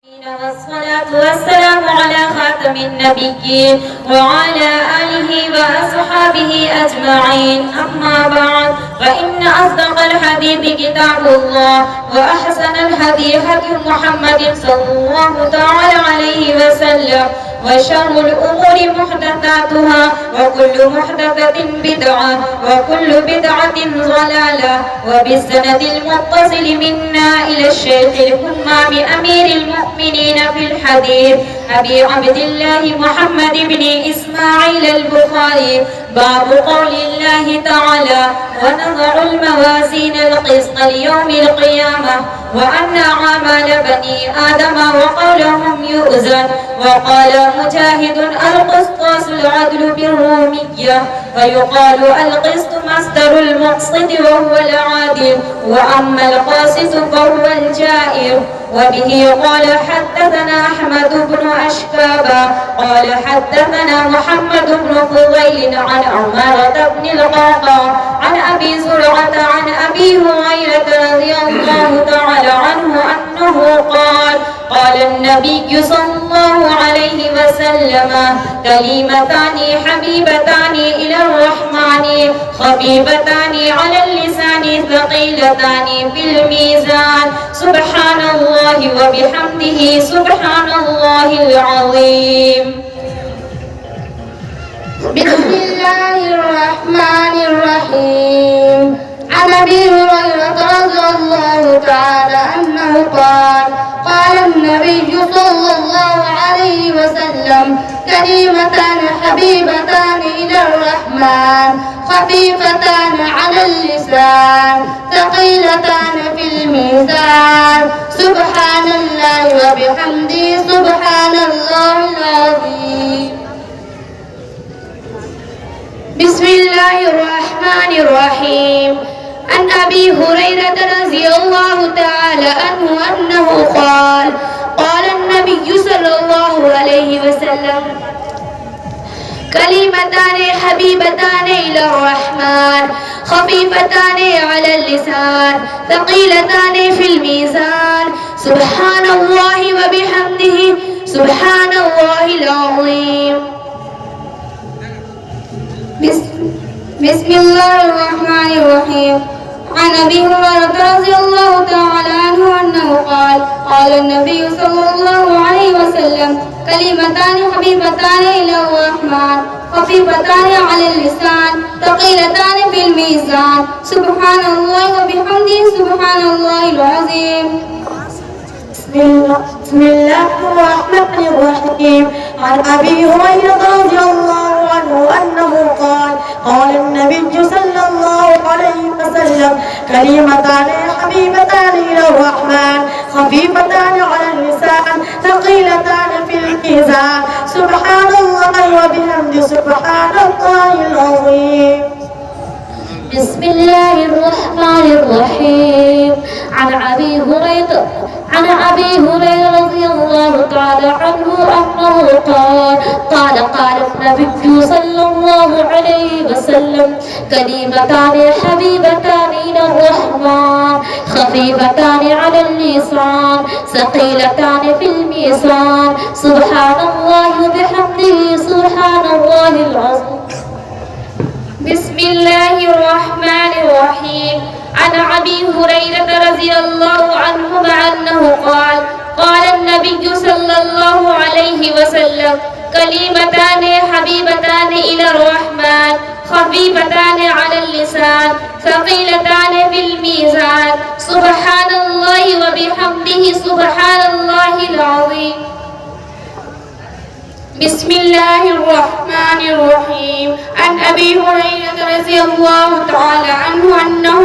والصلاة والسلام على خاتم النبيين وعلى آله وأصحابه أجمعين. أما بعد، فإن أصدق الحديث كتاب الله، وأحسن الهدي هدي محمد صلى الله تعالى عليه وسلم، وشر الأمور محدثاتها، وكل محدثة بدعة، وكل بدعة ضلالة. وبالسند المتصل منا إلى الشيخ الهمام أمير المؤمنين في الحديث أبي عبد الله محمد بن إسماعيل البخاري، باب قول الله تعالى: ونضع الموازين القسط ليوم القيامة وأن أعمال بني آدم وقولهم يؤذن. وقال مجاهد: القسطاس العدل بالرومية، ويقال القسط مصدر المقسط وهو العادل، وأما القاسط فهو الجائر. وبه قال حدثنا أحمد بن أشكابا قال حدثنا محمد بن فضيل عن عمارة بن القعقاع عن أبي زرعة عن أبي هريرة رضي الله تعالى عنه أنه قال: قال النبي صلى الله عليه وسلم: كلمتان حبيبتان إلى الرحمن، خفيفتان على اللسان، ثقيلتان في الميزان، سبحان الله وبحمده، سبحان الله العظيم. بسم الله الرحمن الرحيم. عن أبي هريرة رضي الله تعالى عنه قال: قال النبي صلى الله عليه وسلم: كلمتان حبيبتان إلى الرحمن، خفيفتان على اللسان، ثقيلتان في الميزان، سبحان الله وبحمده، سبحان الله العظيم. بسم الله الرحمن الرحيم. عن أبي هريرة رضي الله تعالى عنه أنه قال: قال النبي صلى الله عليه وسلم: كلمتان حبيبتان إلى الرحمن، خفيفتان على اللسان، ثقيلتان في الميزان، سبحان الله وبحمده، سبحان الله العظيم. بسم الله الرحمن الرحيم. عن أبي هريرة رضي الله تعالى عنه أنه قال: قال النبي صلى الله عليه وسلم: كلمتان حبيبتان إلى الرحمن، خفيفتان على اللسان، ثقيلتان في الميزان، سبحان الله وبحمده، سبحان الله العظيم. بسم الله الرحمن الرحيم. عن أبي هريرة رضي الله عنه أنه قال: قال النبي صلى الله عليه وسلم: كلمتان حبيبتان إلى الرحمن، خفيفتان على اللسان، ثقيلتان في الميزان، سبحان الله وبحمده، سبحان الله العظيم. بسم الله الرحمن الرحيم. عن أبي هريرة رضي الله تعالى عنه أنه قال النبي صلى الله عليه وسلم: كلمتان حبيبتان إلى الرحمن، خفيفتان على اللسان، ثقيلتان في الميزان، سبحان الله وبحمده، سبحان الله العظيم. بسم الله الرحمن الرحيم. عن أبي هريرة رضي الله عنه أنه قال النبي صلى الله عليه وسلم: كلمتان حبيبتان إلى الرحمن، خفيفتان على اللسان، ثقيلتان في الميزان، سبحان الله وبحمده، سبحان الله العظيم. بسم الله الرحمن الرحيم. عن أبي هريرة رضي الله تعالى عنه أنه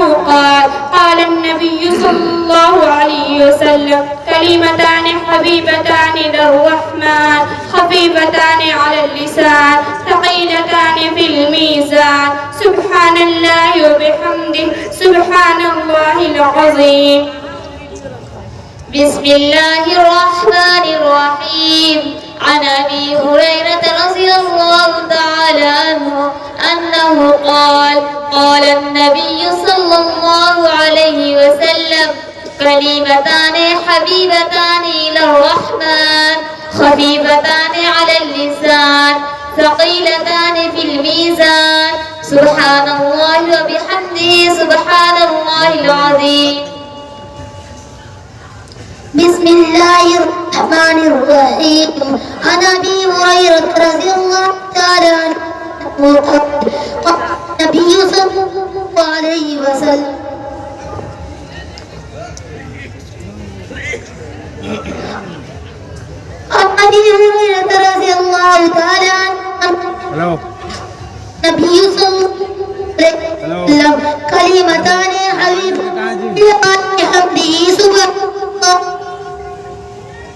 قال النبي صلى الله عليه وسلم: كلمتان حبيبتان إلى الرحمن، خفيفتان على اللسان، ثقيلتان في الميزان، سبحان الله وبحمده، سبحان الله العظيم. بسم الله الرحمن الرحيم. عن أبي هريرة رضي الله تعالى عنه أنه قال النبي صلى الله عليه وسلم: كلمتان حبيبتان إلى الرحمن خفيفتان على اللسان ثقيلتان في الميزان سبحان الله وبحمده سبحان الله العظيم. بسم الله الرحمن الرحيم. عن أبي هريرة رضي الله تعالى عنه قال النبي صلى الله عليه وسلم عن أبي هريرة رضي الله تعالى عنه النبي صلى الله عليه وسلم كلمتان حبيبتان بحمده سبحان الله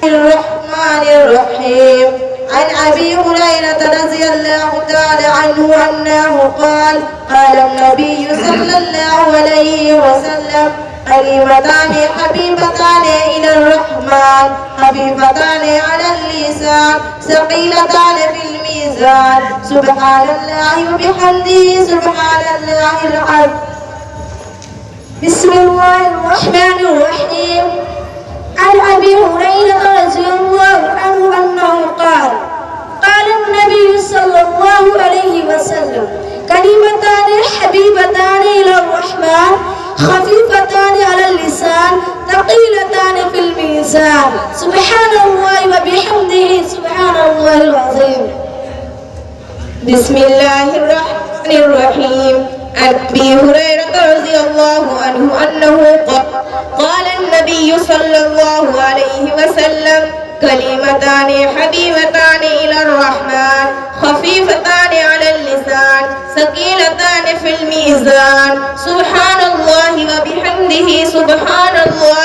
الرحمن الرحيم. عن أبي هريرة رضي الله تعالى عنه أنه قال قال النبي صلى الله عليه وسلم كلمتان حبيبتان إلى الرحمن خفيفتان على اللسان ثقيلتان في الميزان سبحان الله وبحمده سبحان الله العظيم. بسم الله الرحمن الرحيم. عن أبي هريرة رضي الله عنه أنه قال قال النبي صلى الله عليه وسلم كلمتان حبيبتان إلى الرحمن خفيفتان على اللسان ثقيلتان في الميزان سبحان الله وبحمده سبحان الله العظيم. بسم الله الرحمن الرحيم. عن أبي هريرة رضي الله عنه أنه قال النبي صلى الله عليه وسلم كلمتان حبيبتان إلى الرحمن خفيفتان على اللسان ثقيلتان في الميزان سبحان الله وبحمده سبحان الله